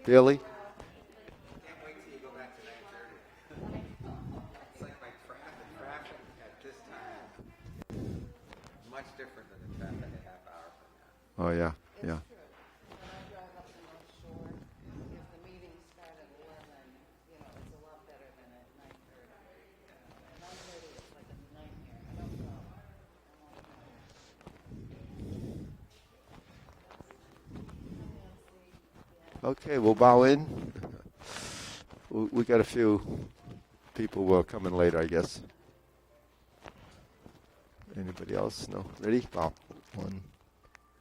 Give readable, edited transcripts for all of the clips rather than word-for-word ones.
Really? Can't wait till you go back to 9:30. It's like my traffic at this time much different than the traffic a half hour from now. Oh, yeah, yeah. When I drive up to North Shore, if the meetings start at 11, it's a lot better than at 9:30. At 9:30, it's like a nightmare. I don't go. Okay, we'll bow in. We got a few people who are coming later, I guess. Anybody else? No? Ready? Bow. 1,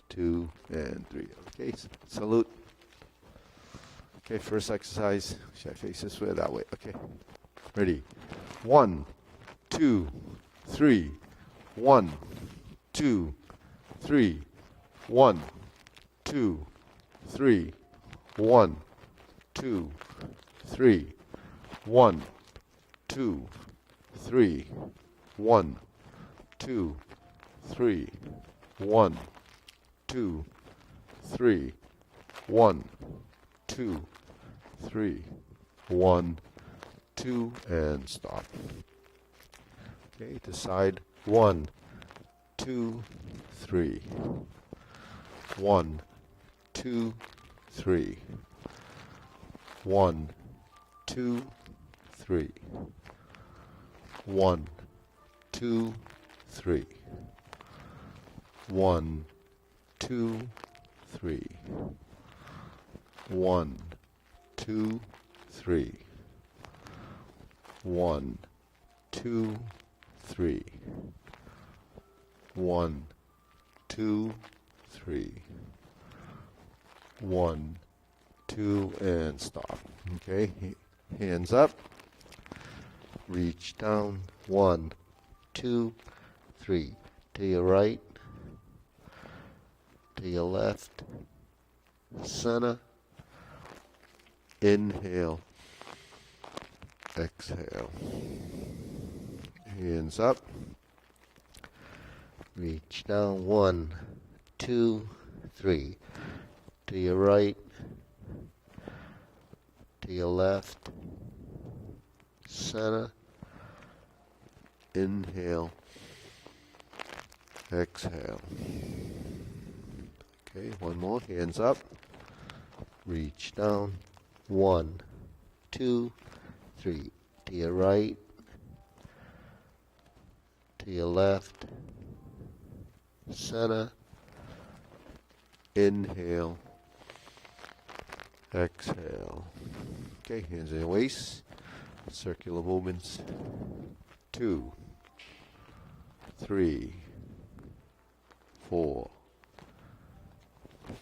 2, and 3. Okay, salute. Okay, first exercise. Should I face this way or that way? Okay. Ready? 1, 2, 3. 1, 2, 3. 1, 2, 3. 1, 2, 3. 1, 2, 3. 1, 2, 3. 1, 2, 3. 1, 2, 3. 1, 2, and stop. Okay, to side. 1, 2, 3. 1, 2, 3. 1, 2, 3. 1, 2, 3. 1, 2, 3. 1, 2, 3. 1, 2, 3. 1, 2, 3. 1, 2, and stop. Okay, hands up. Reach down. 1, 2, 3. To your right. To your left. Center. Inhale. Exhale. Hands up. Reach down. 1, 2, 3. To your right. To your left. Center. Inhale. Exhale. Okay, one more. Hands up. Reach down. 1, 2, 3. To your right. To your left. Center. Inhale. Exhale. Okay, hands in your waist. Circular movements. 2, 3, 4,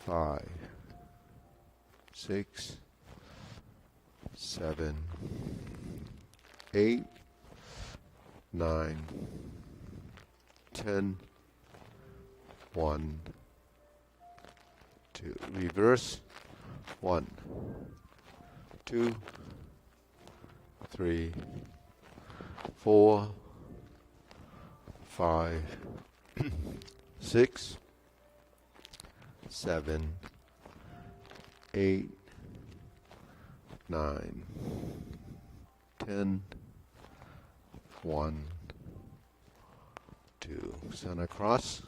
5, 6, 7, 8, 9, 10, 1, 2. Reverse. 1, 2, 3, 4, 5, 6, 7, 8, 9, 10, 1, 2. Center cross.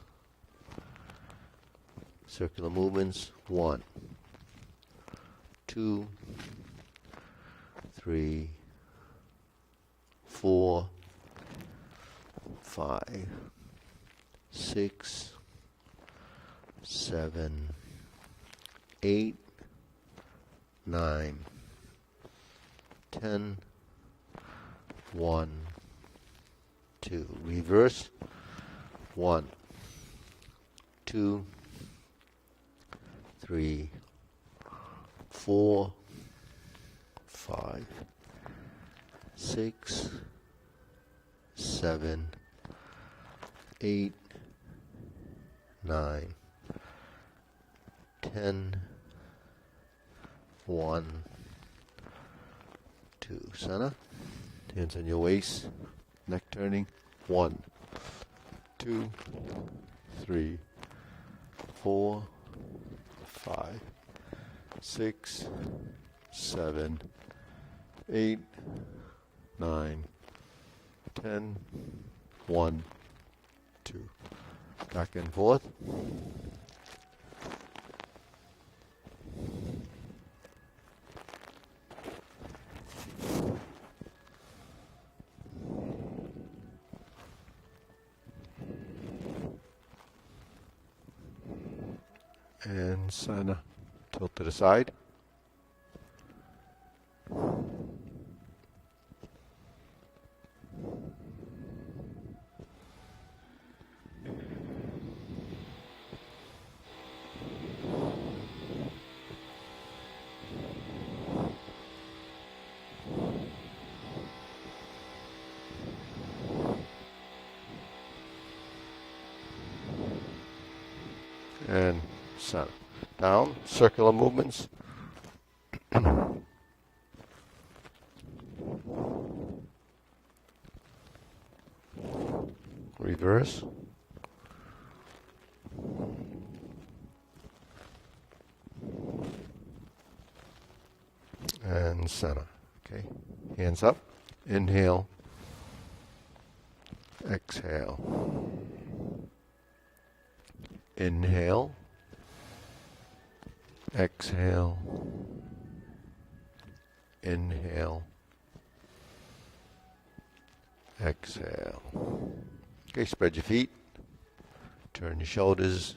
Circular movements. 1, 2, 3, 4, 5, 6, 7, 8, 9, 10, 1, 2. Reverse. 1, 2, 3, 4, 5, 6, 7, 8, 9, 10, 1, 2. Center. Hands on your waist. Neck turning. 1, 2, 3, 4, 5, 6, 7, 8, 9, 10, 1, 2. Back and forth. And sana. Tilt to the side. And sana. Down, circular movements. Reverse. And sana. Okay. Hands up. Inhale. Exhale. Inhale. Exhale. Inhale. Exhale. Okay, spread your feet. Turn your shoulders.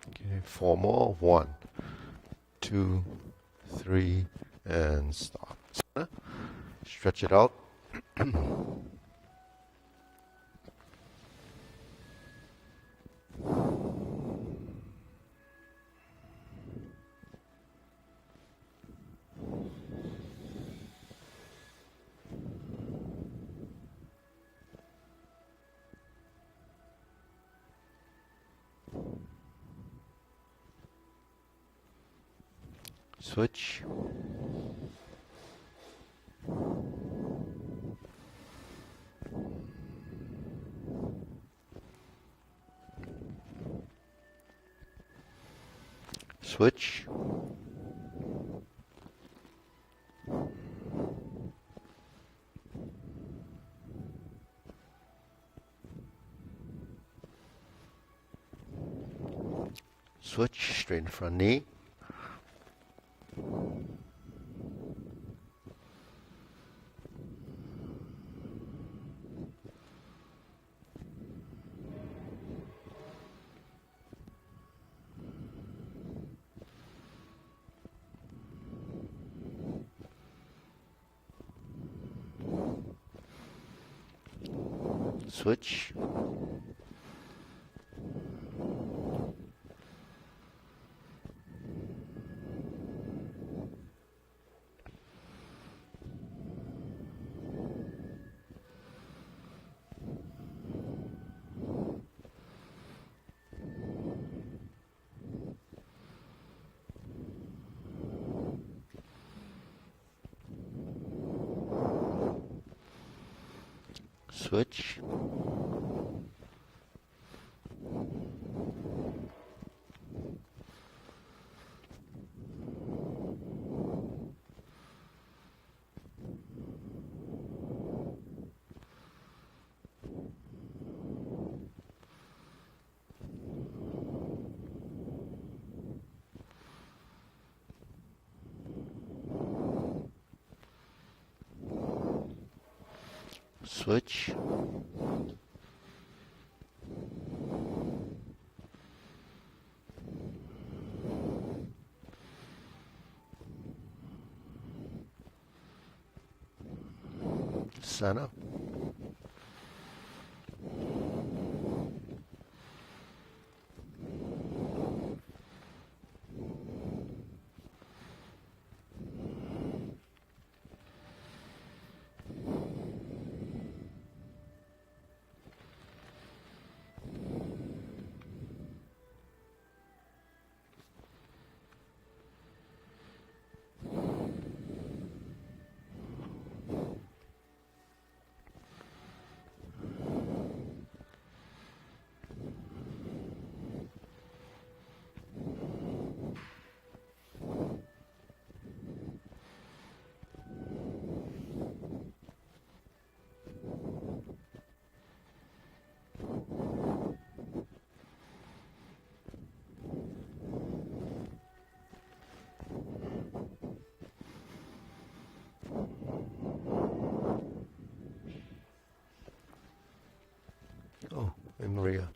Okay, 4 more. 1, 2, 3, and stop. Stretch it out. Switch. Switch. Switch, straighten front knee. Switch. Switch. Switch. Center. Maria.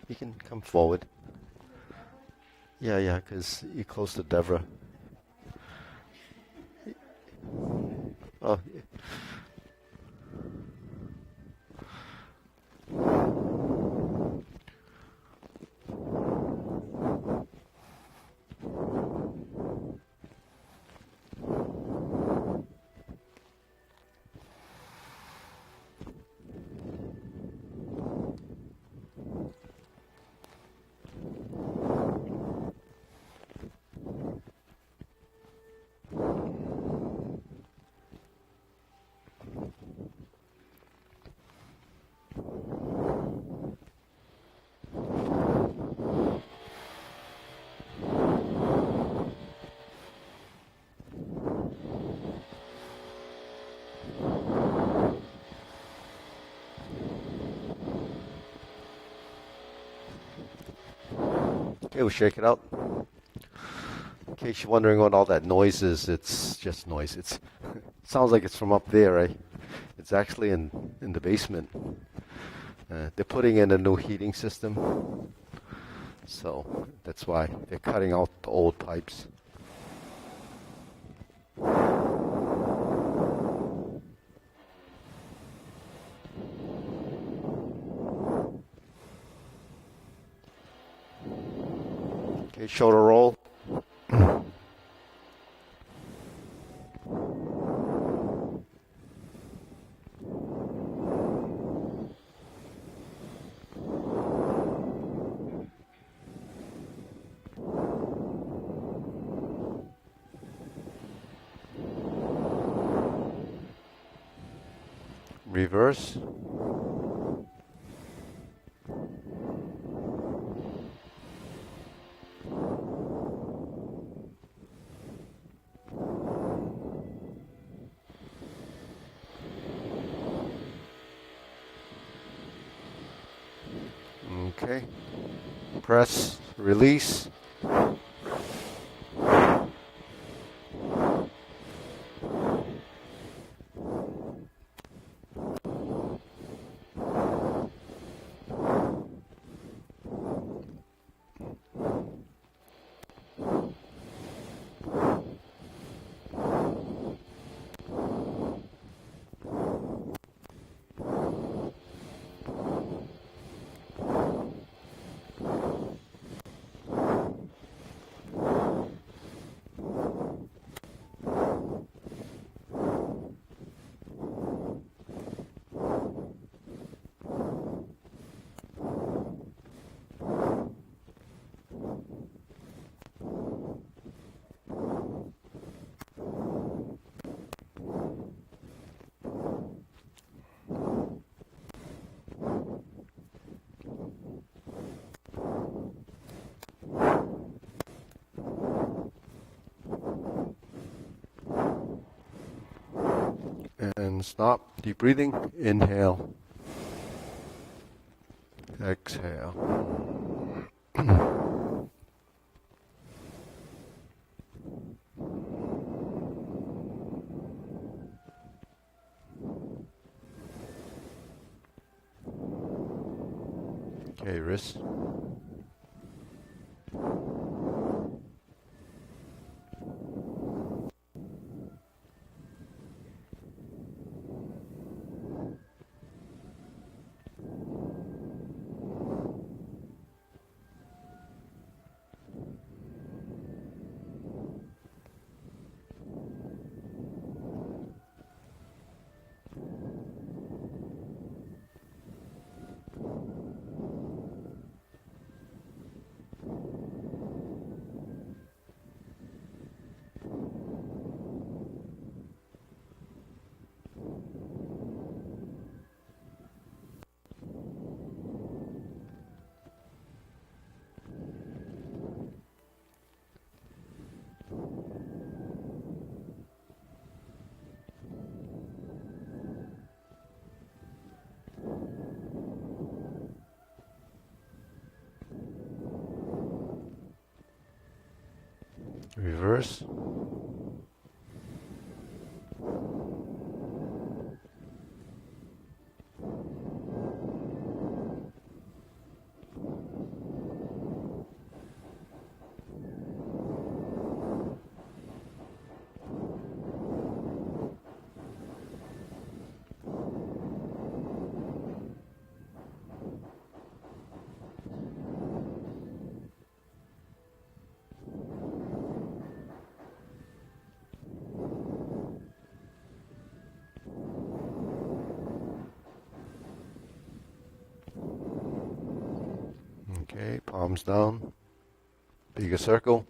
You can come forward. Yeah, because you're close to Devra. Oh, okay, we'll shake it out. In case you're wondering what all that noise is, it's just noise. It sounds like it's from up there, right? It's actually in the basement. They're putting in a new heating system, so that's why they're cutting out the old pipes. Okay, shoulder roll. Reverse. Okay. Press, release. And stop. Deep breathing. Inhale. Exhale. Okay, wrist. reverse. Okay, palms down, bigger circle.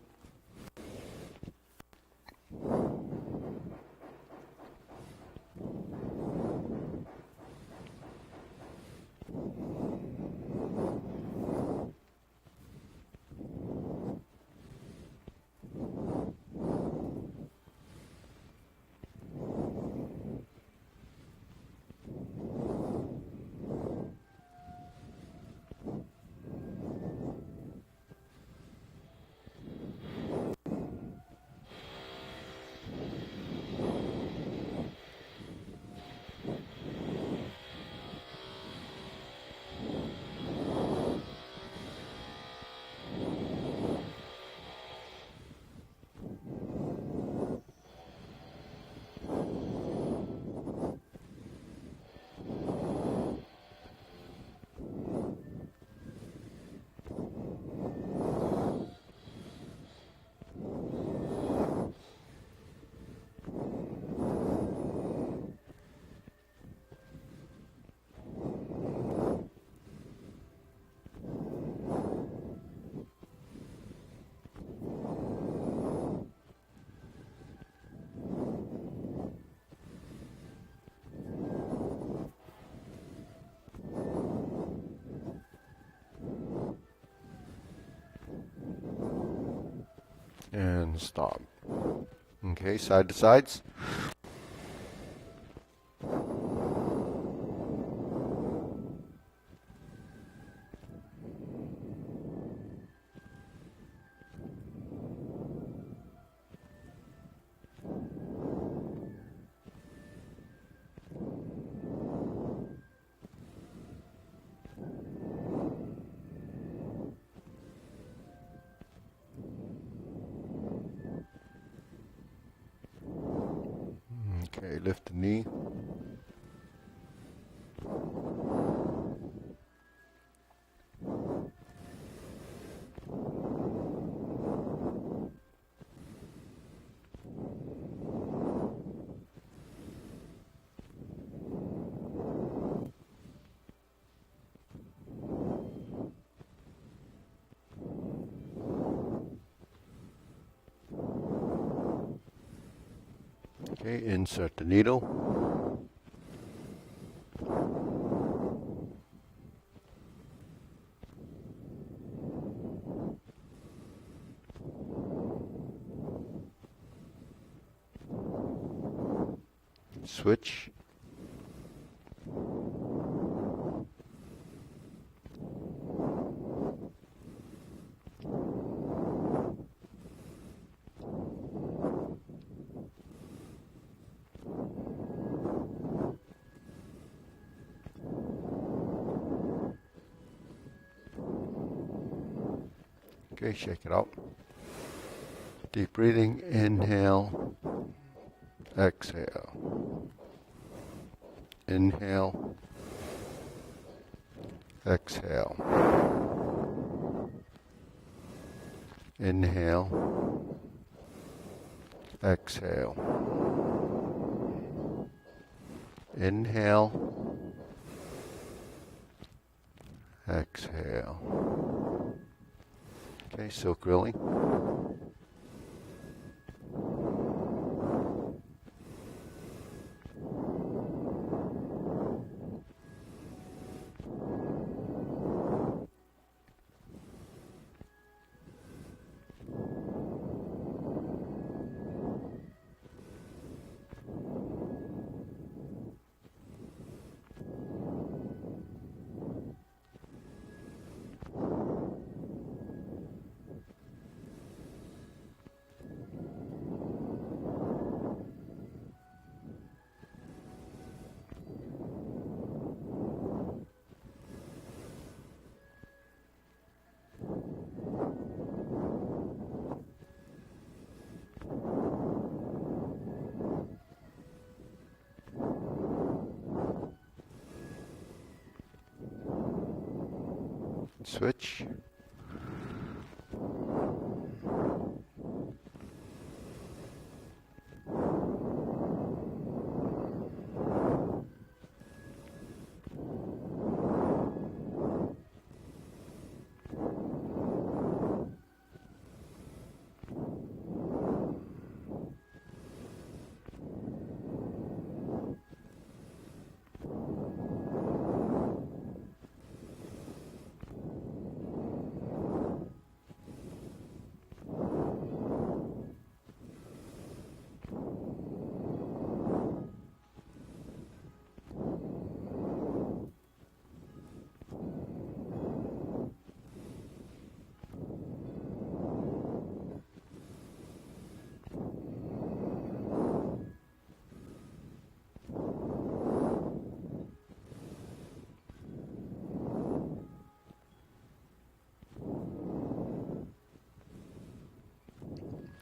And stop. Okay, side to sides. Okay, lift the knee. Okay, insert the needle. Switch. Okay, shake it out. Deep breathing, inhale, exhale. Inhale, exhale. Inhale, exhale. Inhale, exhale. Okay, silk rolling. Switch.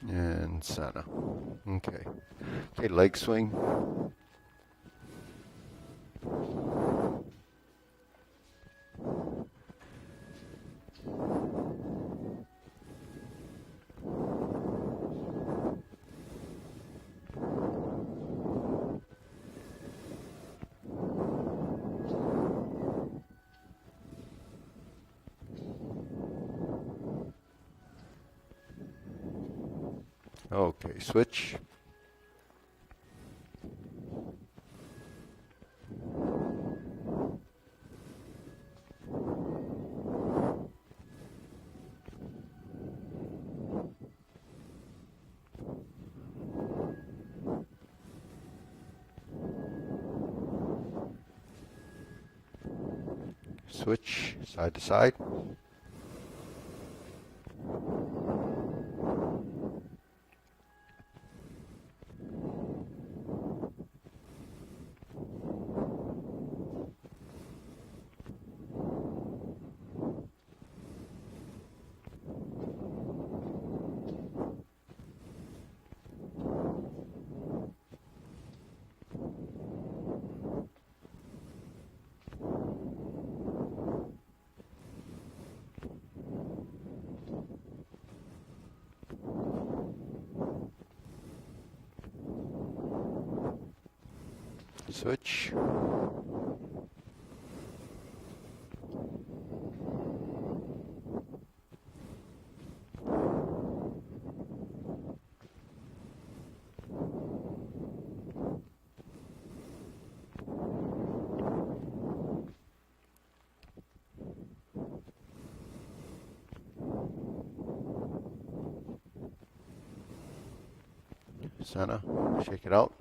And center. Okay. Okay, leg swing. Okay, switch. Switch side to side. Switch. Center. Shake it out.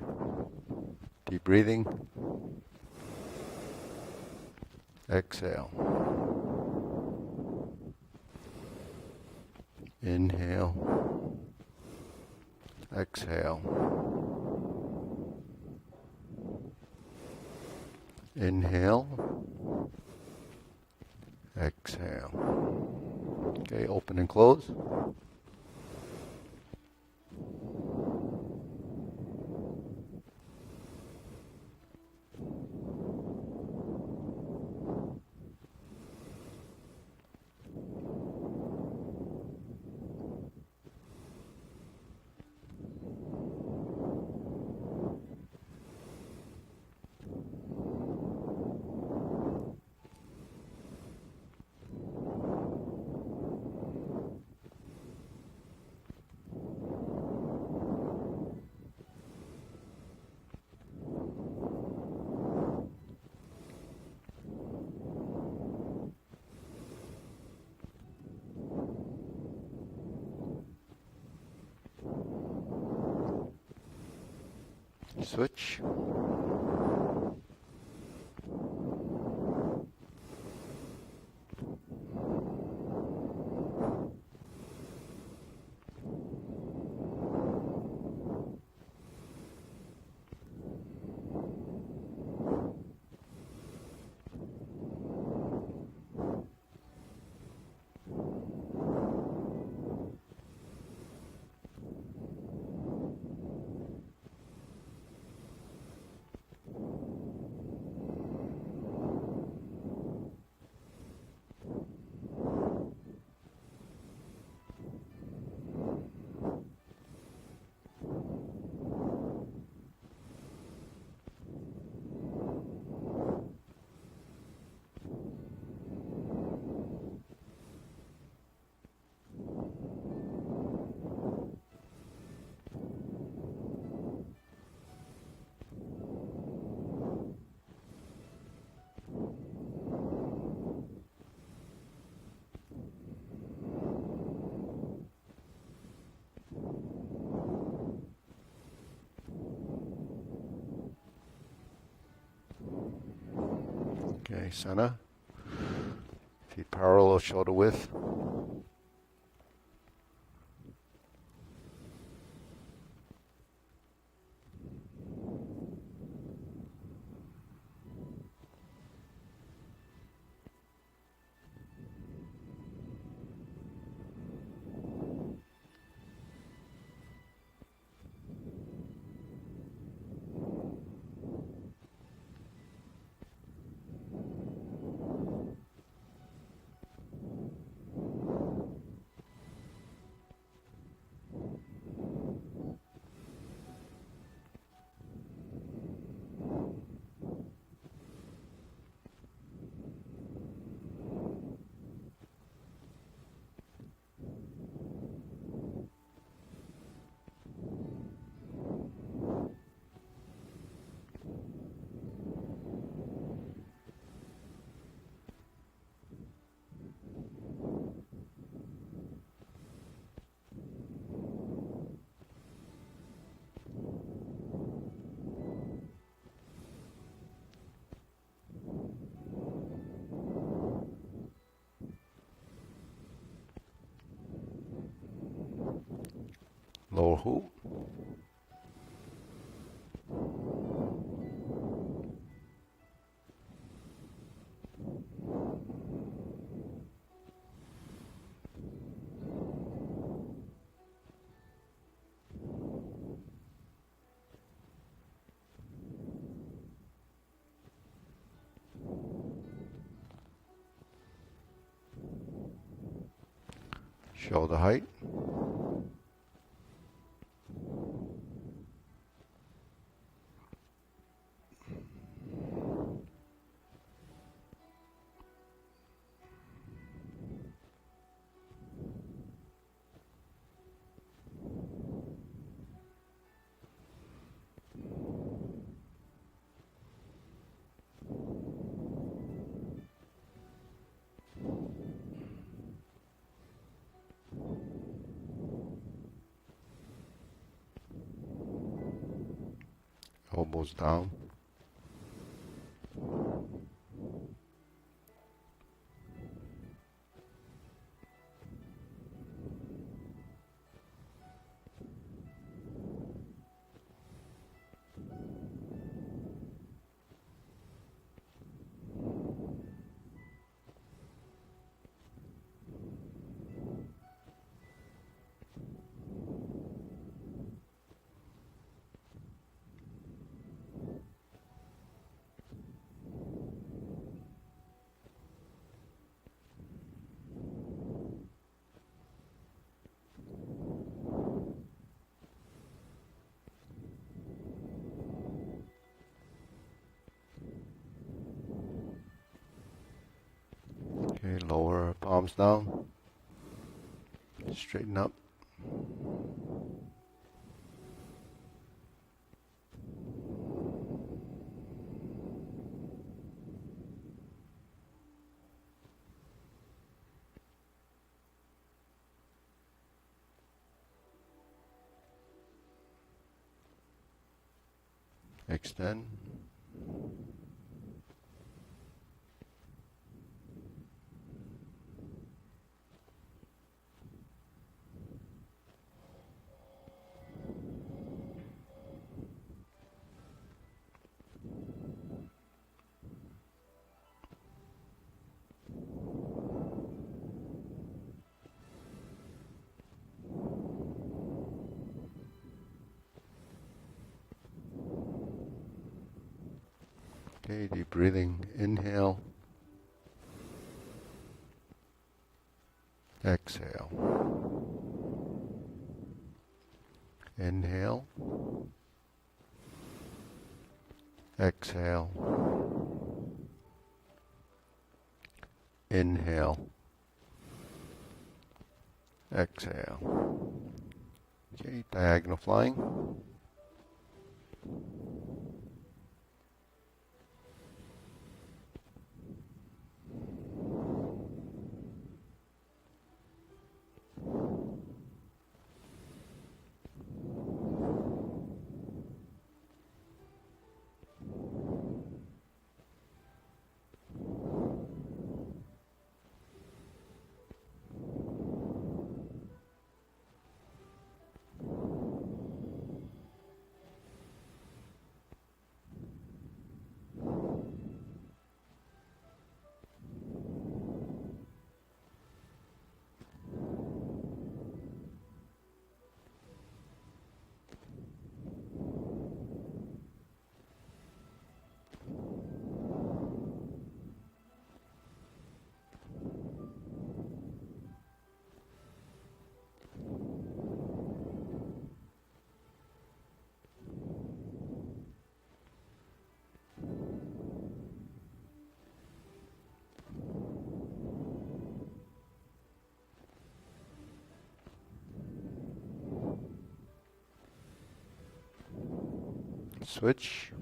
Deep breathing. Exhale. Inhale. Exhale. Inhale. Exhale. Okay, open and close. Switch. center. Feet parallel, shoulder width. Lower hoop. Shoulder height. Elbows down. Okay, lower palms down. Straighten up. Extend. Okay, deep breathing. Inhale. Exhale. Inhale. Exhale. Inhale. Exhale. Okay, diagonal flying. Switch.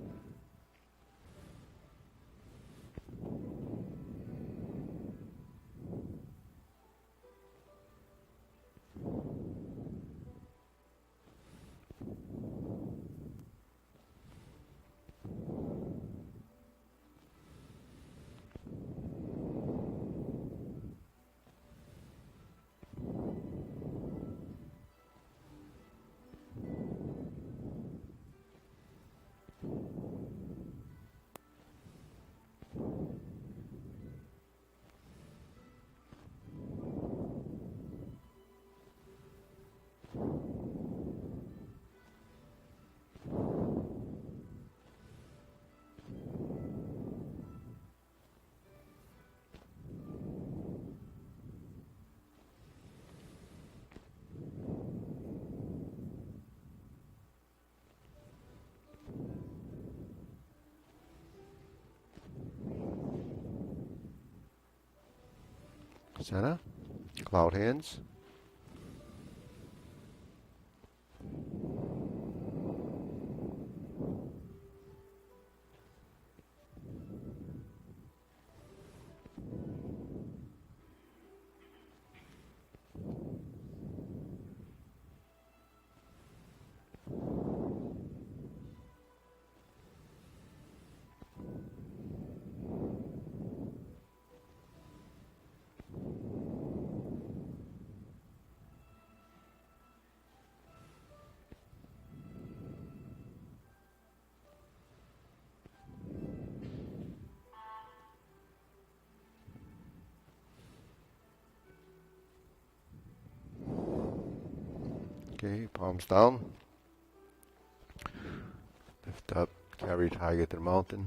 Center. Cloud hands. Okay, palms down. Lift up, carry tiger to the mountain.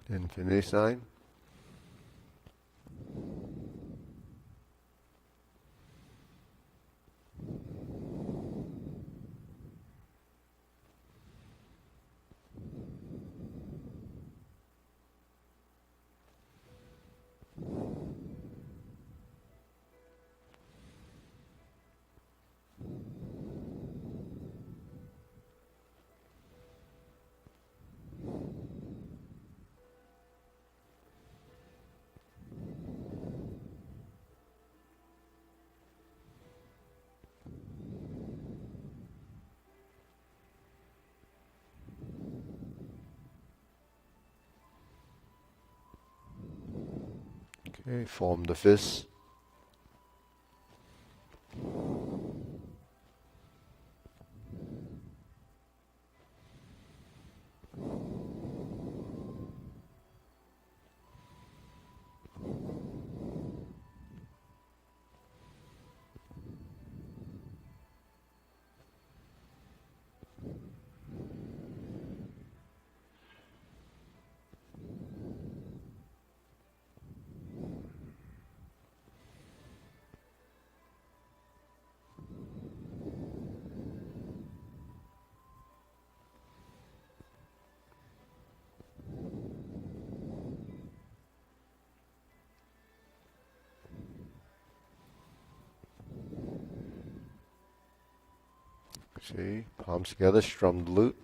Infinity sign. Okay, form the fist. See, palms together, strum the lute.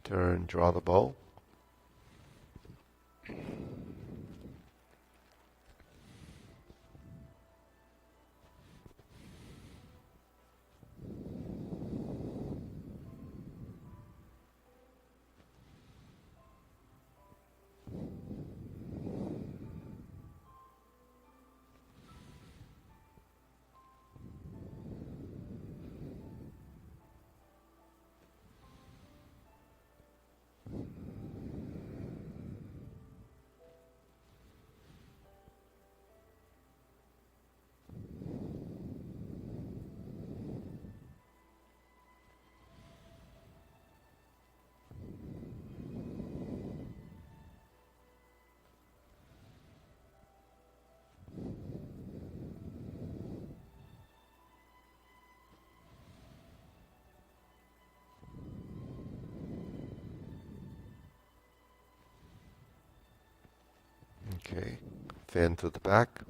Turn, draw the bow. Okay, fan to the back.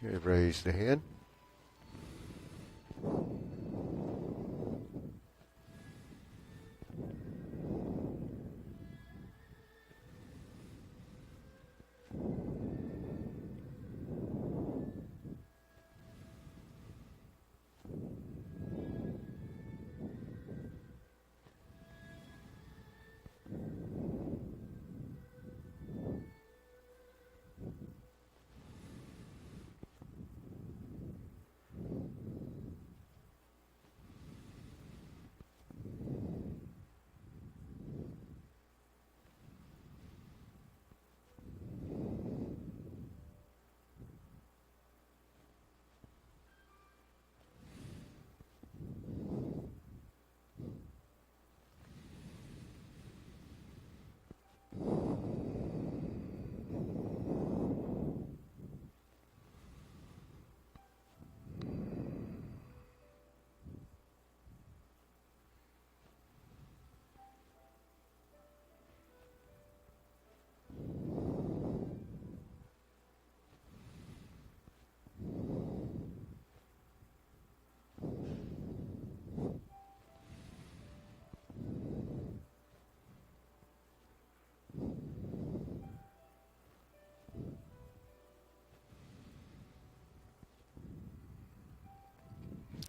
Okay, raise the hand.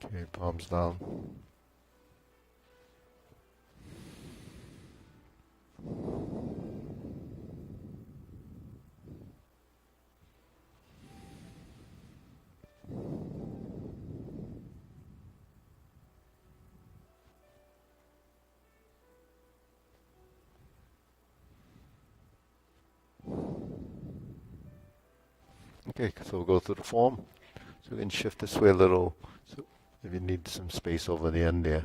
Okay, palms down. Okay, so we'll go through the form. So we can shift this way a little, so if you need some space over the end there.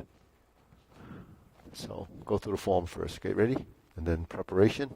So go through the form first. Okay, ready? And then preparation.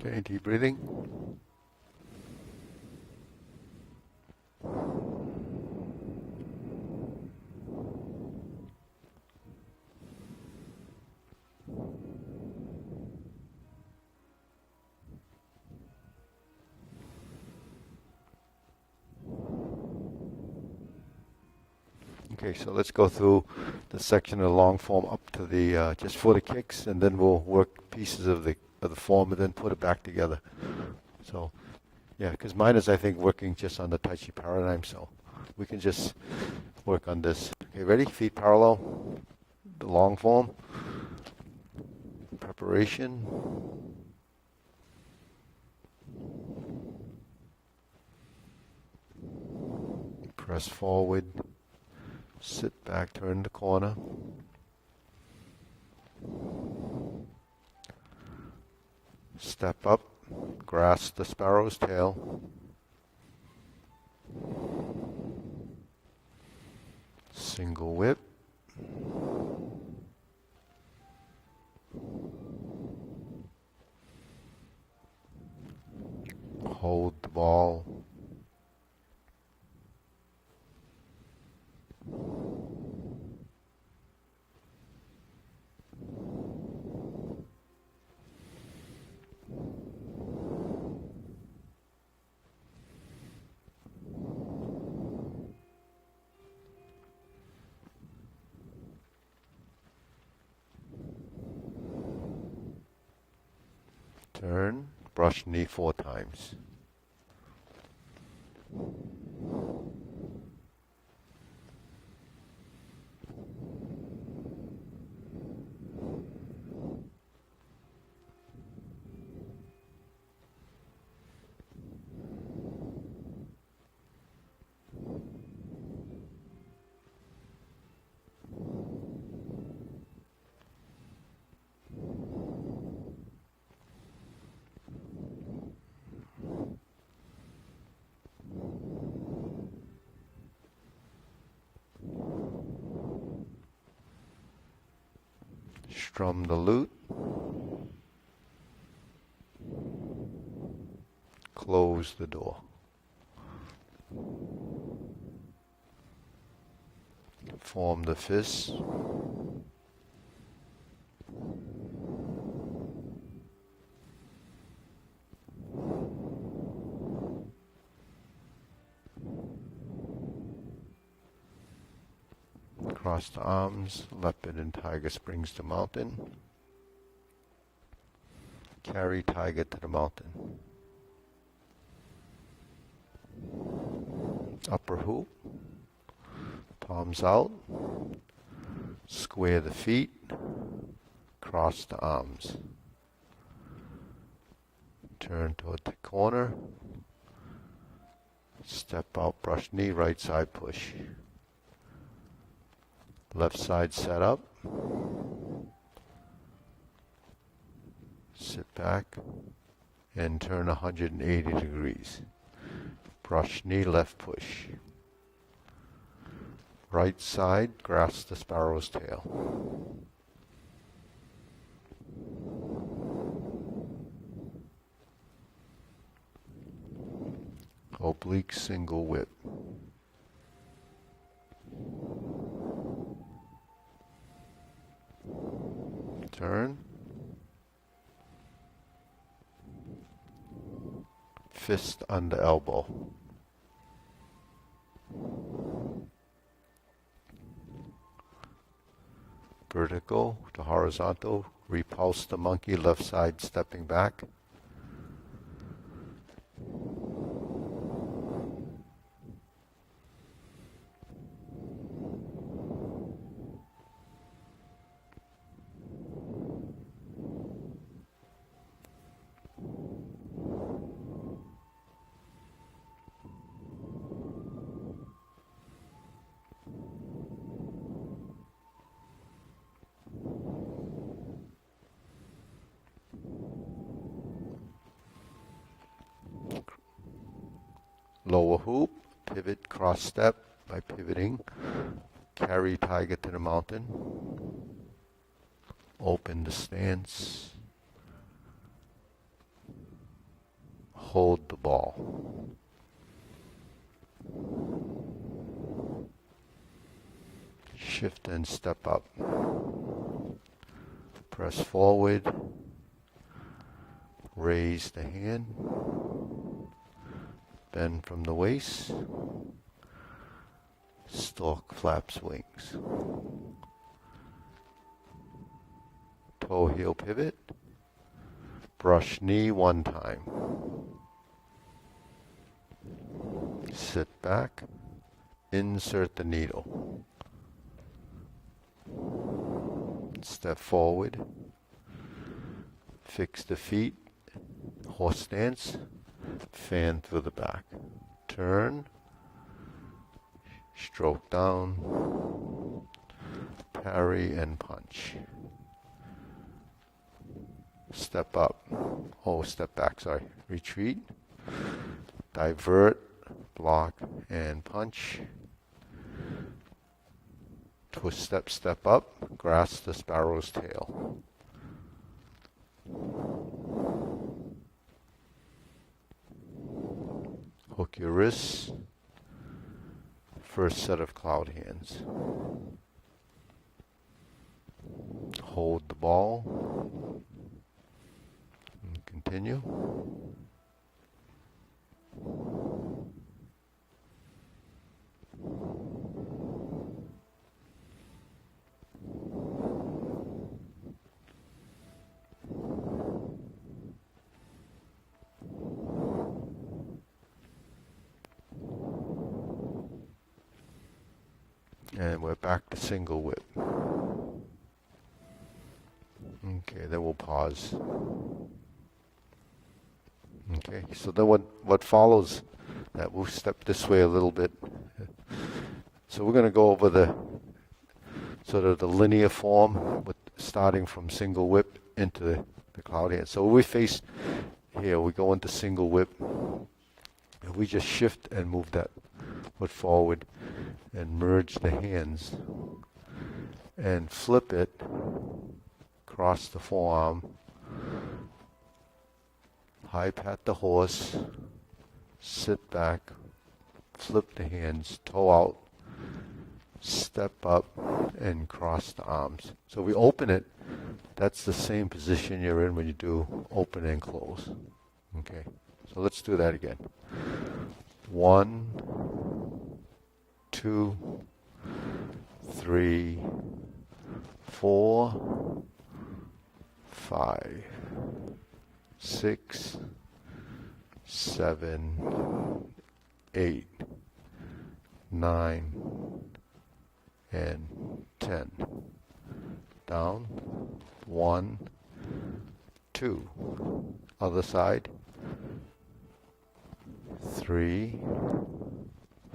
Okay, deep breathing. Okay, so let's go through the section of the long form up to the just for the kicks, and then we'll work pieces of the form and then put it back together. So, yeah, because mine is, I think, working just on the Tai Chi Paradigm, so we can just work on this. Okay, ready? Feet parallel, the long form, preparation. Press forward, sit back, turn the corner. Step up, grasp the sparrow's tail. Single whip. Hold the ball. Turn, brush knee 4 times. Strum the lute. Close the door. Form the fists. Cross the arms, leopard and tiger springs to mountain. Carry tiger to the mountain. Upper hoop. Palms out. Square the feet. Cross the arms. Turn toward the corner. Step out, brush knee, right side push. Left side set up. Sit back and turn 180 degrees. Brush knee, left push. Right side, grasp the sparrow's tail. Oblique single whip. Turn. Fist under elbow. Vertical to horizontal. Repulse the monkey, left side stepping back. Lower hoop, pivot, cross step by pivoting. Carry tiger to the mountain. Open the stance. hold the ball. Shift and step up. Press forward. Raise the hand. Bend from the waist. Stalk flaps wings. Toe heel pivot. Brush knee one time. Sit back. Insert the needle. Step forward. Fix the feet. Horse stance. Fan through the back. Turn. Stroke down. Parry and punch. Step up. Oh, step back, sorry. Retreat. Divert. Block and punch. Twist step, step up. Grasp the sparrow's tail. Hook your wrists. First set of cloud hands. Hold the ball. And continue. And we're back to single whip. Okay, then we'll pause. Okay, so then what follows that, we'll step this way a little bit. So we're going to go over the sort of the linear form with starting from single whip into the cloud hand. So we face here, we go into single whip. And we just shift and move that foot forward and merge the hands and flip it across the forearm. High pat the horse, sit back, flip the hands, toe out, step up, and cross the arms. So we open it. That's the same position you're in when you do open and close. Okay, so let's do that again. 1, 2, 3, 4, 5, 6, 7, 8, 9, and 10. Down. 1, 2. Other side. 3,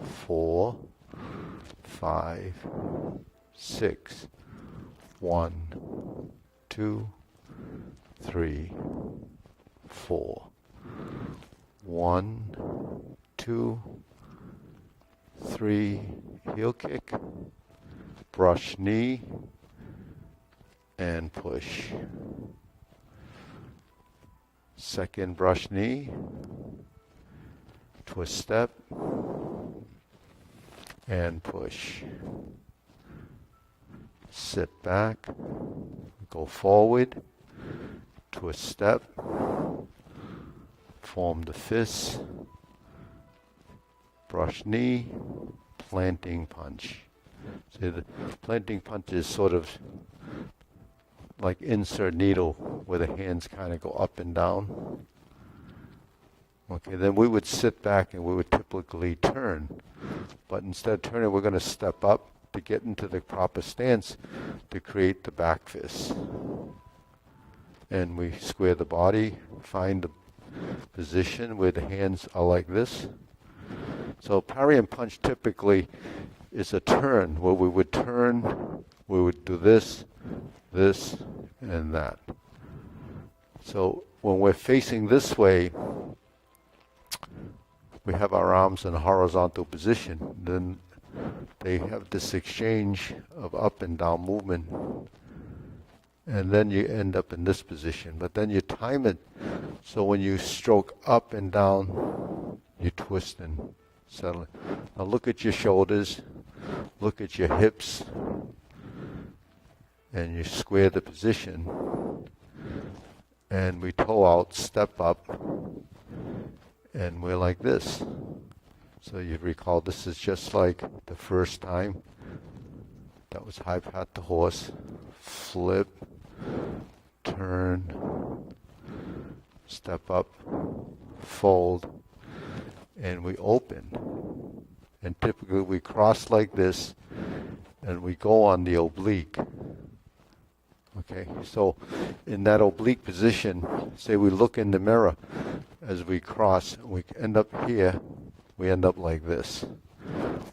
4, 5, 6. 1, 2, 3, 4. 1, 2, 3. Heel kick. Brush knee. And push. Second brush knee. Twist step. And push. Sit back. Go forward. Twist step. Form the fist. Brush knee. Planting punch. See, the planting punch is sort of like insert needle where the hands kind of go up and down. Okay, then we would sit back and we would typically turn. But instead of turning, we're going to step up to get into the proper stance to create the back fist. And we square the body, find the position where the hands are like this. So parry and punch typically is a turn where we would turn, we would do this, this, and that. So when we're facing this way, we have our arms in a horizontal position. Then they have this exchange of up and down movement. and then you end up in this position. But then you time it so when you stroke up and down, you twist and settle it. Now look at your shoulders, look at your hips, and you square the position. And we toe out, step up, and we're like this. So you recall this is just like the first time. That was high pat the horse, flip, turn, step up, fold, and we open. And typically we cross like this, and we go on the oblique. Okay, so in that oblique position, say we look in the mirror as we cross, we end up here, we end up like this.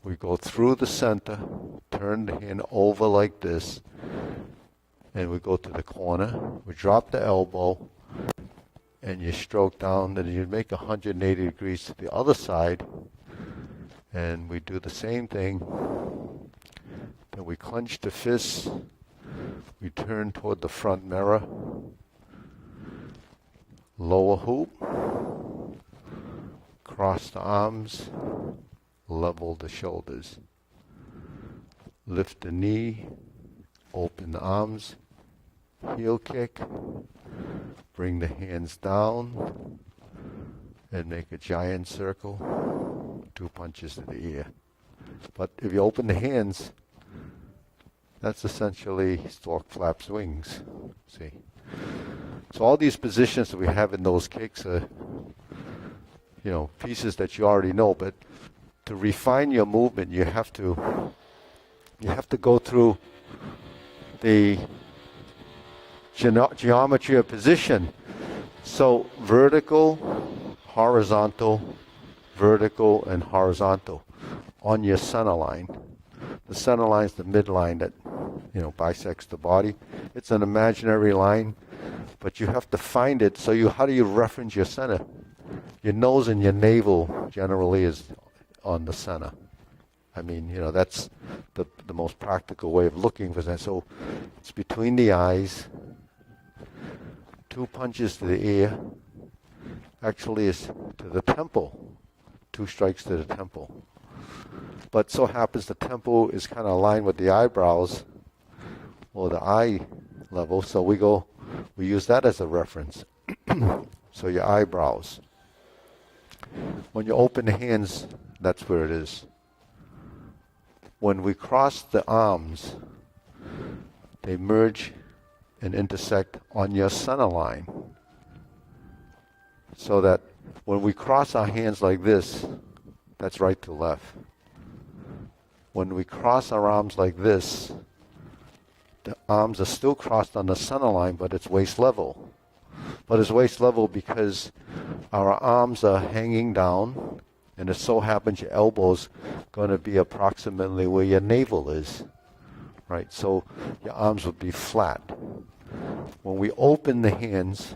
We go through the center, turn the hand over like this, and we go to the corner. We drop the elbow, and you stroke down, and you make 180 degrees to the other side, and we do the same thing. Then we clench the fists, we turn toward the front mirror, lower hoop, cross the arms, level the shoulders, lift the knee, open the arms, heel kick, bring the hands down, and make a giant circle, 2 punches to the ear. But if you open the hands, that's essentially stork flaps wings, see. So all these positions that we have in those kicks are, pieces that you already know, but to refine your movement, you have to go through the geometry of position. So vertical, horizontal, vertical, and horizontal on your center line. The center line is the midline that bisects the body. It's an imaginary line, but you have to find it. So how do you reference your center? Your nose and your navel generally is on the center. I mean, that's the most practical way of looking for that. So it's between the eyes, 2 punches to the ear. Actually, it's to the temple, 2 strikes to the temple. But so happens the temple is kind of aligned with the eyebrows or the eye level, so we use that as a reference. So your eyebrows. When you open the hands, that's where it is. When we cross the arms, they merge and intersect on your center line. So that when we cross our hands like this, that's right to left. When we cross our arms like this, the arms are still crossed on the center line, but it's waist level. But it's waist level because our arms are hanging down, and it so happens your elbow's going to be approximately where your navel is, right? So your arms would be flat. When we open the hands,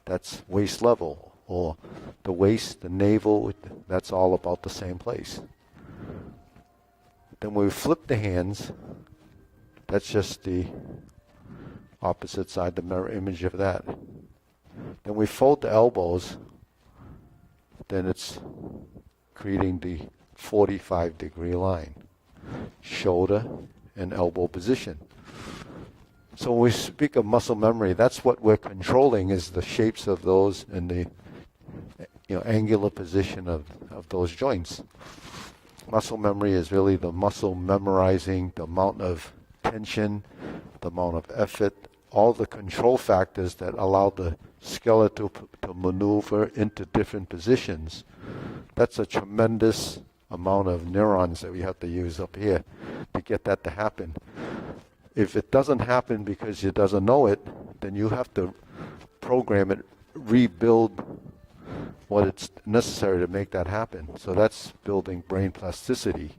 that's waist level, or the waist, the navel, that's all about the same place. Then when we flip the hands, that's just the opposite side, the mirror image of that. Then we fold the elbows, then it's creating the 45-degree line, shoulder and elbow position. So when we speak of muscle memory, that's what we're controlling, is the shapes of those and the angular position of those joints. Muscle memory is really the muscle memorizing the amount of tension, the amount of effort, all the control factors that allow the skeleton to maneuver into different positions. That's a tremendous amount of neurons that we have to use up here to get that to happen. If it doesn't happen because you doesn't know it, then you have to program it, rebuild what it's necessary to make that happen. So that's building brain plasticity.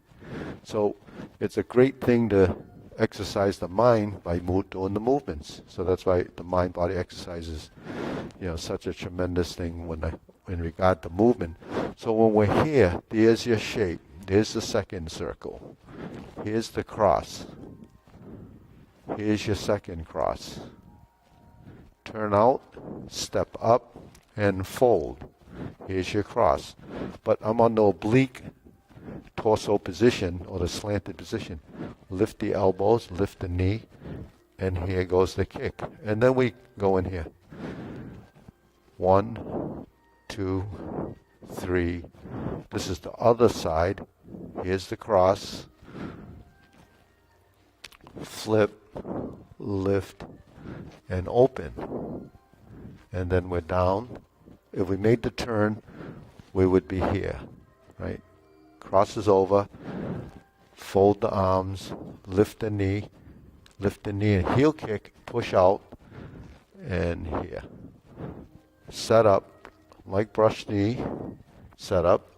So it's a great thing to exercise the mind by doing the movements. So that's why the mind-body exercise is, such a tremendous thing in regard to movement. So when we're here, there's your shape. There's the second circle. Here's the cross. Here's your second cross. Turn out, step up, and fold. Here's your cross. But I'm on the oblique torso position, or the slanted position. Lift the elbows, lift the knee, and here goes the kick. And then we go in here. 1, 2, 3. This is the other side. Here's the cross. Flip, lift, and open. And then we're down. If we made the turn, we would be here, right? Crosses over, fold the arms, lift the knee and heel kick, push out, and here. Set up, like brush knee, set up.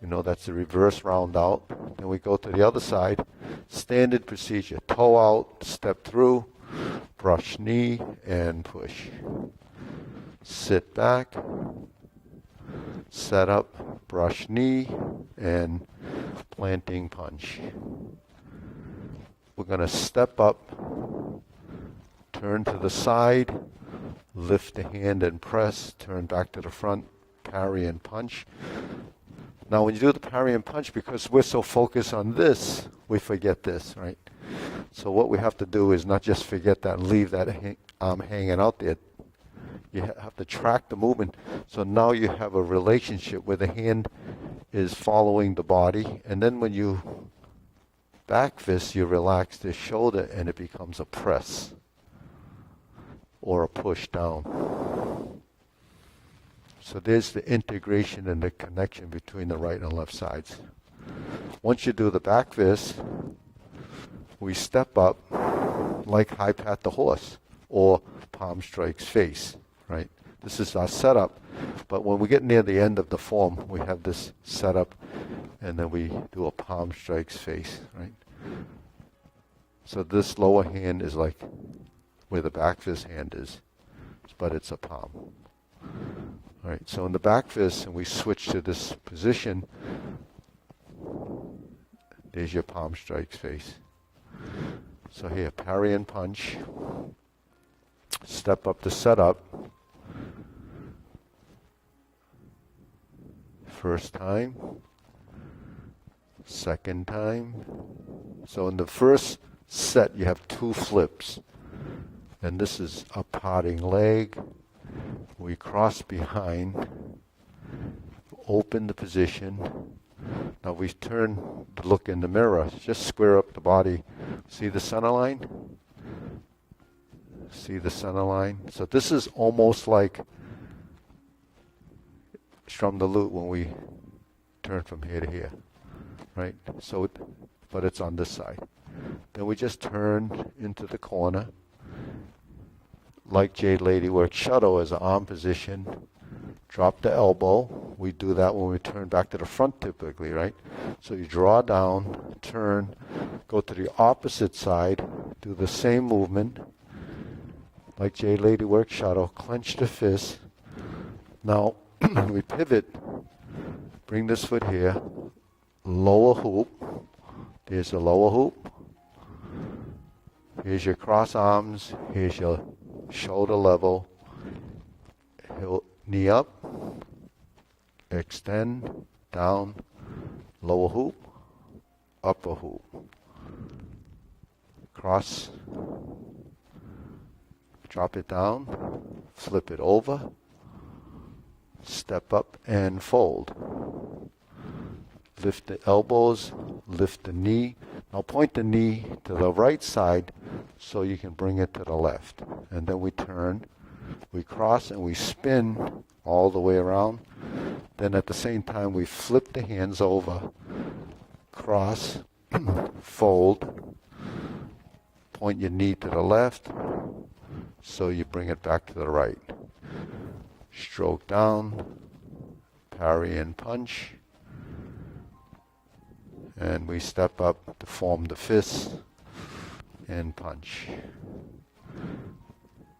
You know, that's the reverse round out. Then we go to the other side. Standard procedure. Toe out, step through, brush knee, and push. Sit back, set up, brush knee, and planting punch. We're going to step up, turn to the side, lift the hand and press, turn back to the front, parry and punch. Now when you do the parry and punch, because we're so focused on this, we forget this, right? So what we have to do is not just forget that and leave that arm hanging out there. You have to track the movement. So now you have a relationship where the hand is following the body, and then when you back fist, you relax the shoulder and it becomes a press or a push down. So there's the integration and the connection between the right and left sides. Once you do the back fist, we step up like high pat the horse or palm strikes face, right? This is our setup, but when we get near the end of the form, we have this setup and then we do a palm strikes face, right? So this lower hand is like where the back fist hand is, but it's a palm. All right, so in the back fist, and we switch to this position, there's your palm strikes face. So here, parry and punch. Step up to set up. First time. Second time. So in the first set, you have 2 flips. And this is a potting leg. We cross behind, open the position. Now we turn to look in the mirror, just square up the body. See the center line? See the center line? So this is almost like strum the lute when we turn from here to here, right? So, but it's on this side. Then we just turn into the corner. Like Jade Lady work shuttle as an arm position, drop the elbow. We do that when we turn back to the front typically, right? So you draw down, turn, go to the opposite side, do the same movement, like Jade Lady work shuttle, clench the fist. Now we pivot, bring this foot here, lower hoop, there's the lower hoop, here's your cross arms, here's your shoulder level, knee up, extend, down, lower hoop, upper hoop, cross, drop it down, flip it over, step up and fold. Lift the elbows, lift the knee. Now point the knee to the right side so you can bring it to the left. And then we turn, we cross and we spin all the way around. Then at the same time we flip the hands over, cross, fold, point your knee to the left so you bring it back to the right. Stroke down, parry and punch. And we step up to form the fist and punch.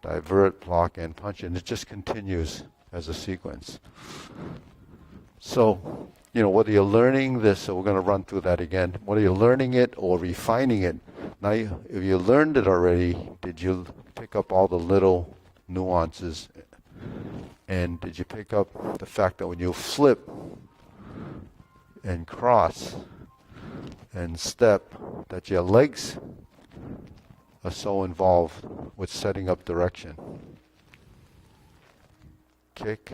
Divert, block, and punch. And it just continues as a sequence. So, whether you're learning this, so we're going to run through that again, whether you're learning it or refining it, Now, if you learned it already, did you pick up all the little nuances? And did you pick up the fact that when you flip and cross and step, that your legs are so involved with setting up direction? Kick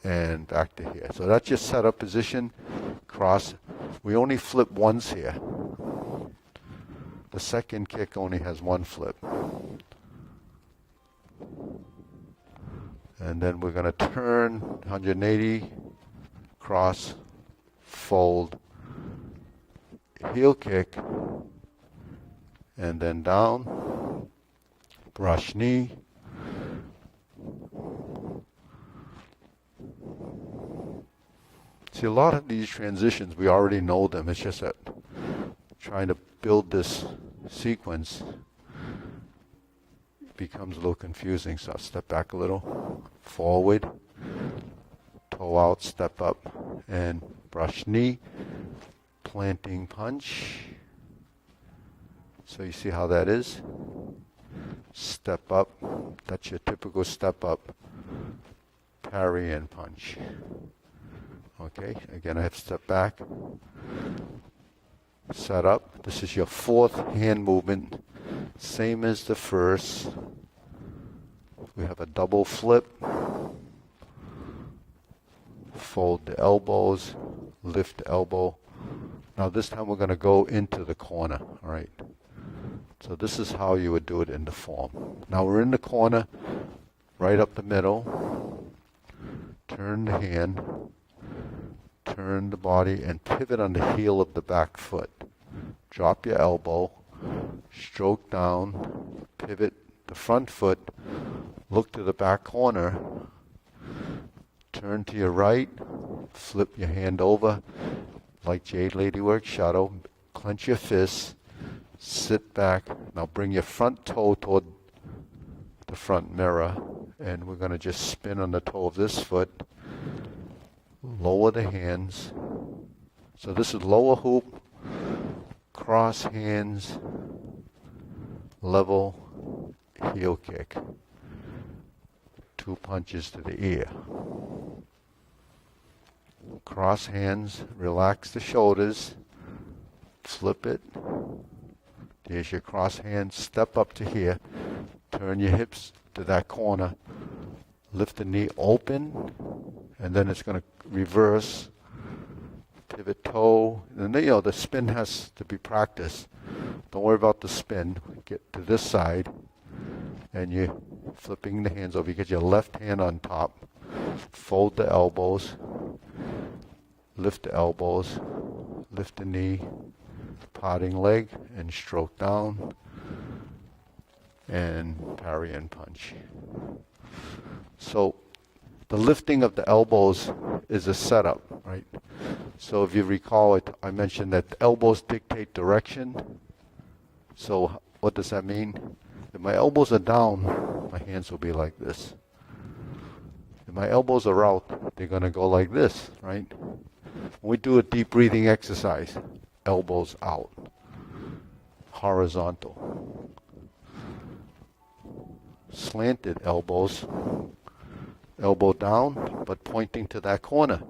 and back to here. So that's your setup position. Cross. We only flip once here. The second kick only has one flip. And then we're going to turn 180, cross, fold, heel kick, and then down, brush knee, see, a lot of these transitions, we already know them. It's just that trying to build this sequence becomes a little confusing. So I'll step back a little, forward, toe out, step up, and brush knee, planting punch. So you see how that is? Step up, that's your typical step up, parry and punch. Okay, again I have to step back, set up. This is your fourth hand movement, same as the first. We have a double flip, fold the elbows, lift the elbow. Now this time we're going to go into the corner, all right? So this is how you would do it in the form. Now we're in the corner, right up the middle, turn the hand, turn the body and pivot on the heel of the back foot. Drop your elbow, stroke down, pivot the front foot, look to the back corner, turn to your right, flip your hand over like Jade Lady Work Shadow, clench your fists, sit back. Now bring your front toe toward the front mirror, and we're going to just spin on the toe of this foot. Lower the hands. So this is lower hoop, cross hands, level, heel kick. 2 punches to the ear. Cross hands, relax the shoulders, flip it. There's your cross hand, step up to here, turn your hips to that corner, lift the knee open, and then it's going to reverse, pivot toe, and then, the spin has to be practiced. Don't worry about the spin. Get to this side, and you're flipping the hands over. You get your left hand on top, fold the elbows, lift the elbows, lift the knee, parting leg, and stroke down, and parry and punch. So the lifting of the elbows is a setup, right? So if you recall it, I mentioned that elbows dictate direction. So what does that mean? If my elbows are down, my hands will be like this. If my elbows are out, they're going to go like this, right? When we do a deep breathing exercise, elbows out, horizontal. Slanted elbows, elbow down, but pointing to that corner.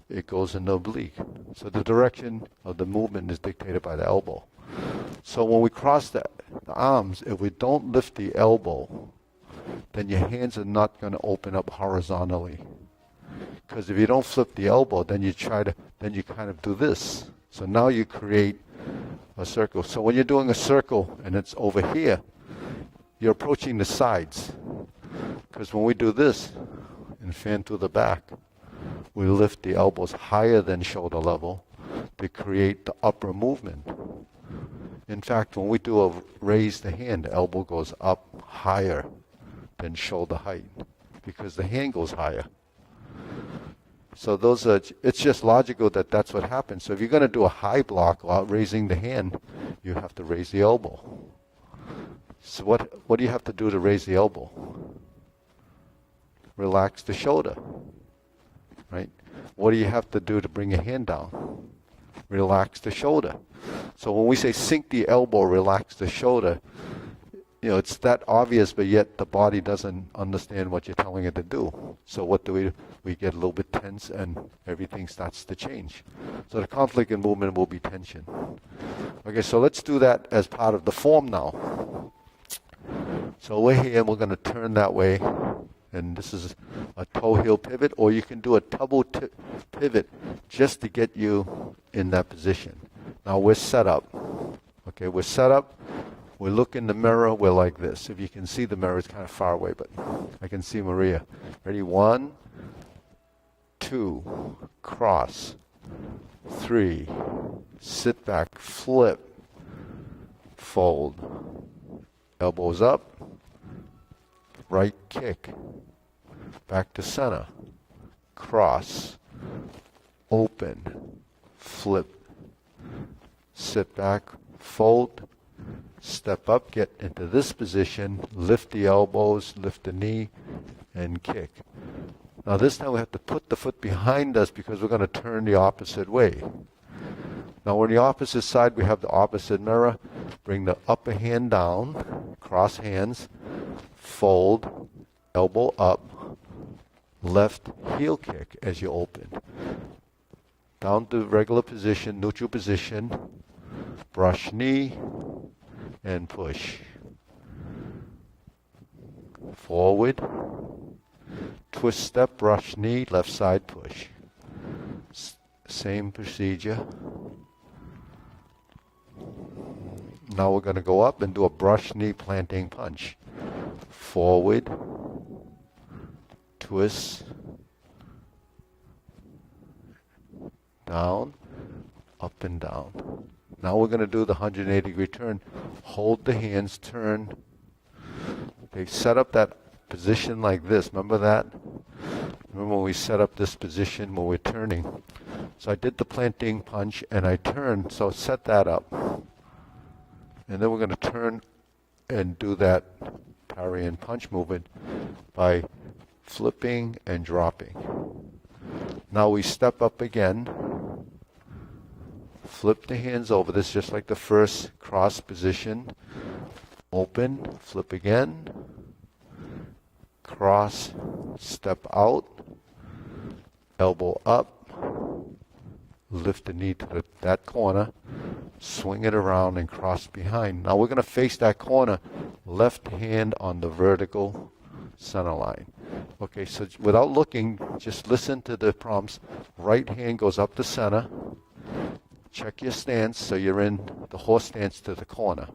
It goes in the oblique. So the direction of the movement is dictated by the elbow. So when we cross the arms, if we don't lift the elbow, then your hands are not going to open up horizontally. Because if you don't flip the elbow, then you kind of do this. So now you create a circle. So when you're doing a circle and it's over here, you're approaching the sides. Because when we do this and fan through the back, we lift the elbows higher than shoulder level to create the upper movement. In fact, when we do a raise the hand, the elbow goes up higher than shoulder height because the hand goes higher. So it's just logical that that's what happens. So if you're going to do a high block while raising the hand, you have to raise the elbow. So what do you have to do to raise the elbow? Relax the shoulder, right? What do you have to do to bring your hand down? relax the shoulder. So when we say sink the elbow, relax the shoulder, it's that obvious, but yet the body doesn't understand what you're telling it to do. So what do? We get a little bit tense and everything starts to change. So the conflict in movement will be tension. Okay, so let's do that as part of the form now. So we're here and we're going to turn that way. And this is a toe heel pivot, or you can do a double pivot just to get you in that position. Now we're set up. Okay, we're set up. We look in the mirror, we're like this. If you can see the mirror, it's kind of far away, but I can see Maria. Ready? 1, 2, cross. 3, sit back, flip, fold. Elbows up, right kick, back to center, cross, open, flip, sit back, fold, step up, get into this position, lift the elbows, lift the knee, and kick. Now this time we have to put the foot behind us because we're going to turn the opposite way. Now on the opposite side we have the opposite mirror. Bring the upper hand down, cross hands, fold, elbow up, left heel kick as you open. Down to regular position, neutral position, brush knee, and push. Forward, twist step, brush knee, left side push. Same procedure. Now we're going to go up and do a brush knee planting punch. Forward, twist, down, up and down. Now we're going to do the 180-degree turn. Hold the hands, turn. Okay, set up that position like this. Remember that? Remember when we set up this position when we're turning? So I did the planting punch and I turned, so set that up. And then we're going to turn and do that parry and punch movement by flipping and dropping. Now we step up again, flip the hands over. This is just like the first cross position. Open, flip again, cross, step out, elbow up, lift the knee to that corner, swing it around and cross behind. Now we're going to face that corner, left hand on the vertical center line. Okay, so without looking, just listen to the prompts. Right hand goes up the center. Check your stance so you're in the horse stance to the corner.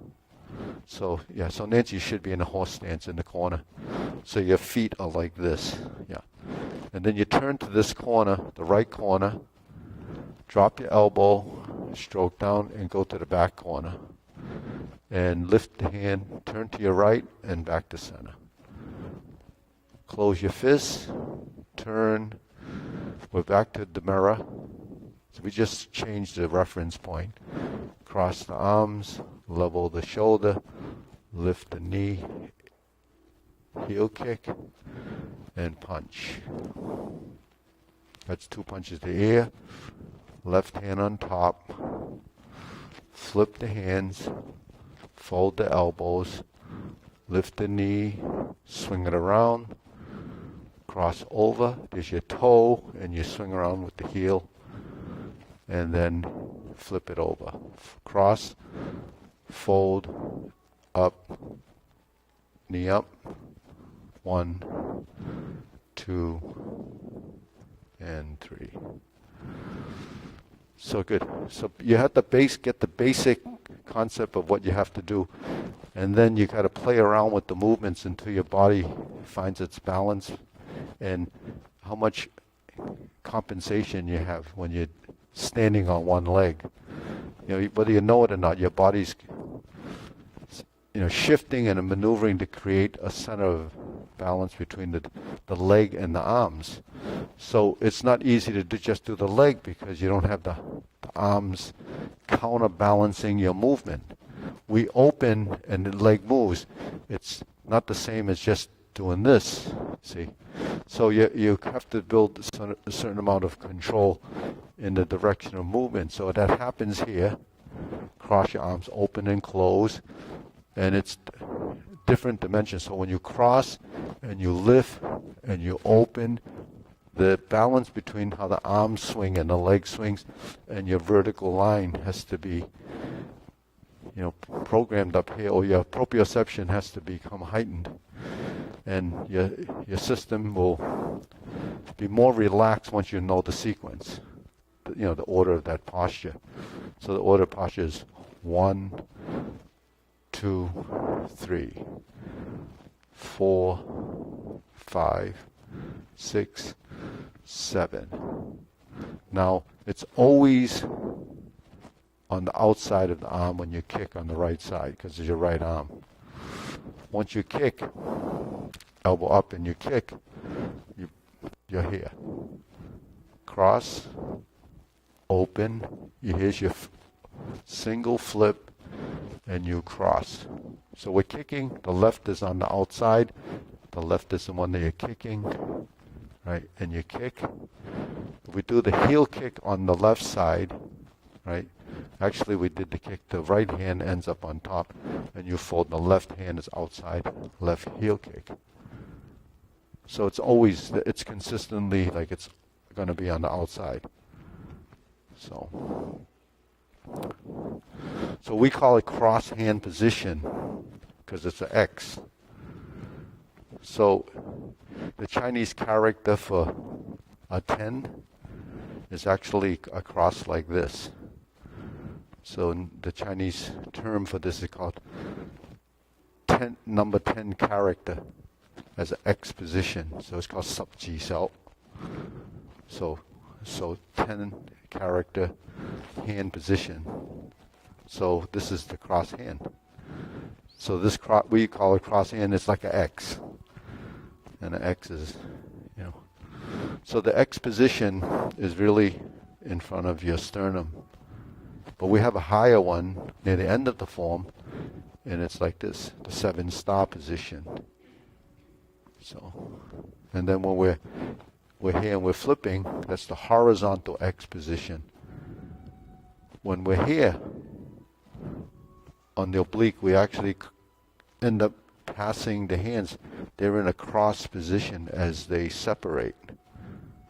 So yeah, so Nancy should be in a horse stance in the corner. So your feet are like this. Yeah. And then you turn to this corner, the right corner. Drop your elbow, stroke down, and go to the back corner. And lift the hand, turn to your right, and back to center. Close your fists, turn. We're back to the mirror. So we just changed the reference point. Cross the arms, level the shoulder, lift the knee, heel kick, and punch. That's 2 punches to the air. Left hand on top, flip the hands, fold the elbows, lift the knee, swing it around, cross over, there's your toe, and you swing around with the heel, and then flip it over. Cross, fold, up, knee up, 1, 2, and 3. So good. So you have to get the basic concept of what you have to do, and then you got to play around with the movements until your body finds its balance and how much compensation you have when you're standing on one leg. Whether you know it or not, your body's shifting and maneuvering to create a center of balance between the leg and the arms. So it's not easy to just do the leg because you don't have the arms counterbalancing your movement. We open and the leg moves. It's not the same as just doing this, see? So you have to build a certain amount of control in the direction of movement. So that happens here. Cross your arms, open and close, and it's different dimensions. So when you cross and you lift and you open, the balance between how the arms swing and the leg swings and your vertical line has to be, programmed up here, or your proprioception has to become heightened, and your system will be more relaxed once you know the sequence, the order of that posture. So the order of posture is 1, 2, 3, 4, 5, 6, 7. Now, it's always on the outside of the arm when you kick on the right side, because it's your right arm. Once you kick, elbow up and you kick, you're here. Cross, open, here's your single flip, and you cross. So we're kicking, the left is on the outside, the left is the one that you're kicking, right? And you kick. If we do the heel kick on the left side, right? Actually, we did the kick, the right hand ends up on top, and you fold, the left hand is outside, left heel kick. So it's consistently like it's going to be on the outside. So we call it cross hand position because it's an X. So the Chinese character for a 10 is actually a cross like this. So the Chinese term for this is called number 10 character as an X position. So it's called sub ji xiao. So 10 character hand position. So this is the cross hand. So this we call it cross hand. It's like an X, and the X is, So the X position is really in front of your sternum, but we have a higher one near the end of the form, and it's like this, the 7-star position. So, and then when we're here and we're flipping, that's the horizontal X position. When we're here on the oblique, we actually end up passing the hands. They're in a cross position as they separate.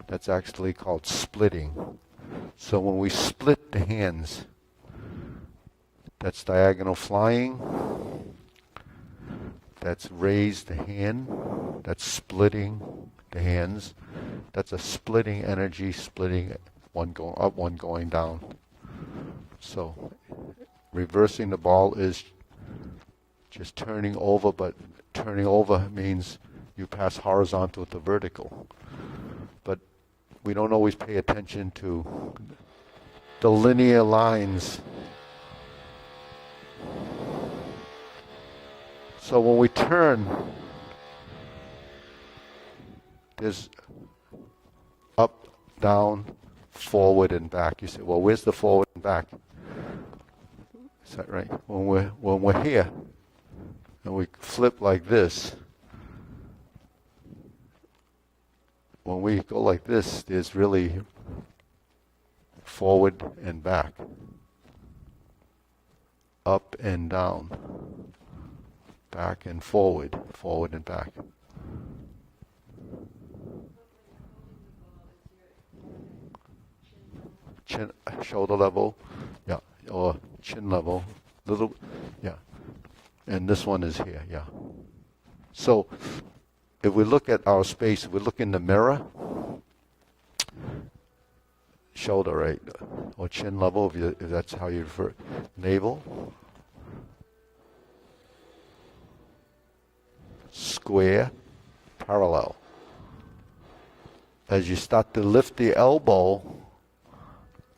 That's actually called splitting. So when we split the hands, that's diagonal flying, that's raised the hand, that's splitting the hands. That's a splitting energy, splitting one going up, one going down. So reversing the ball is just turning over, but turning over means you pass horizontal to vertical. But we don't always pay attention to the linear lines. So when we turn, there's up, down, forward, and back. You say, well, where's the forward and back? Is that right? When we're here and we flip like this, when we go like this, there's really forward and back, up and down, back and forward, forward and back. Chin, shoulder level, yeah, or chin level, little, yeah. And this one is here, yeah. So if we look at our space, if we look in the mirror, shoulder, right, or chin level, if that's how you refer, navel, square, parallel. As you start to lift the elbow,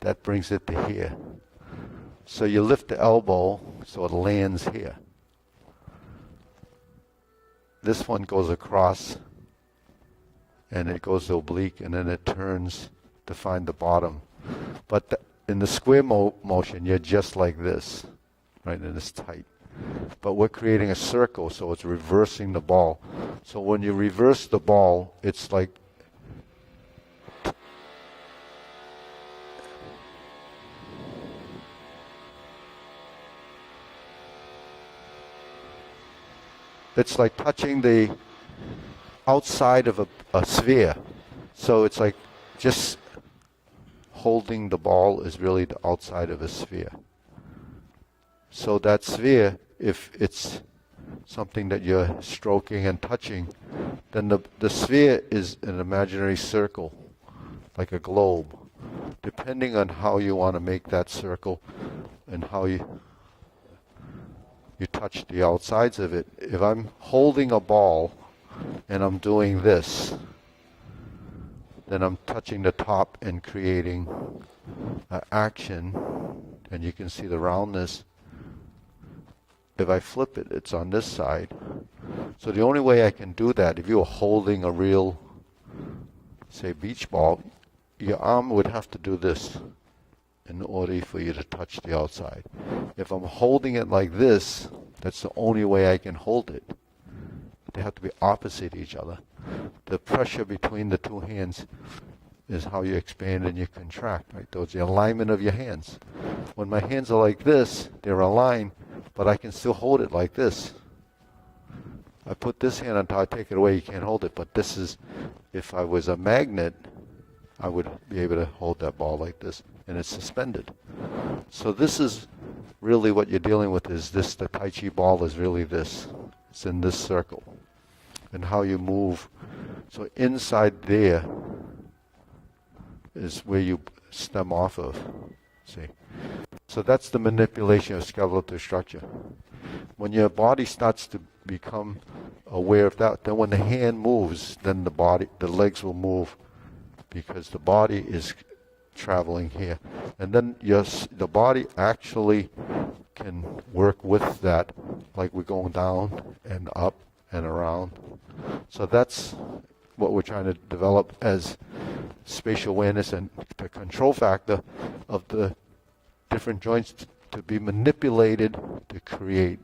that brings it to here. So you lift the elbow so it lands here. This one goes across and it goes oblique and then it turns to find the bottom. But in the square motion, you're just like this, right? And it's tight. But we're creating a circle, so it's reversing the ball. So when you reverse the ball, it's like it's like touching the outside of a sphere. So it's like just holding the ball is really the outside of a sphere. So that sphere, if it's something that you're stroking and touching, then the sphere is an imaginary circle, like a globe. Depending on how you want to make that circle and how you touch the outsides of it. If I'm holding a ball and I'm doing this, then I'm touching the top and creating action, and you can see the roundness. If I flip it, it's on this side. So the only way I can do that, if you were holding a real, say, beach ball, your arm would have to do this in order for you to touch the outside. If I'm holding it like this, that's the only way I can hold it. They have to be opposite each other. The pressure between the two hands is how you expand and you contract, right? Those the alignment of your hands. When my hands are like this, they're aligned, but I can still hold it like this. I put this hand on top, I take it away, you can't hold it. But this is, if I was a magnet, I would be able to hold that ball like this, and it's suspended. So this is really what you're dealing with is this, the Tai Chi ball is really this. It's in this circle. And how you move. So inside there is where you stem off of. See? So that's the manipulation of skeletal structure. When your body starts to become aware of that, then when the hand moves, then the legs will move because the body is traveling here. And then the body actually can work with that, like we're going down and up and around. So that's what we're trying to develop as spatial awareness and the control factor of the different joints to be manipulated to create,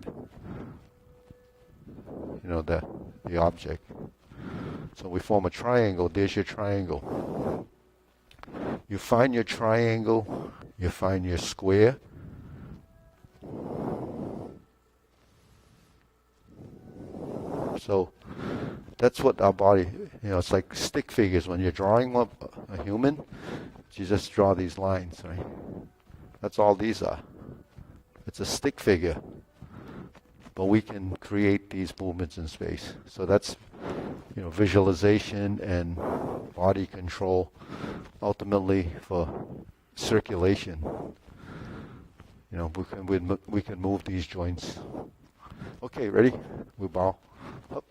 the object. So we form a triangle. There's your triangle. You find your triangle, you find your square. So that's what our body, it's like stick figures. When you're drawing up a human, you just draw these lines, right? That's all these are. It's a stick figure. But we can create these movements in space. So that's, visualization and body control, ultimately for circulation. We can move these joints. Okay, ready? We bow. Up.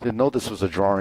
Didn't know this was a drawing.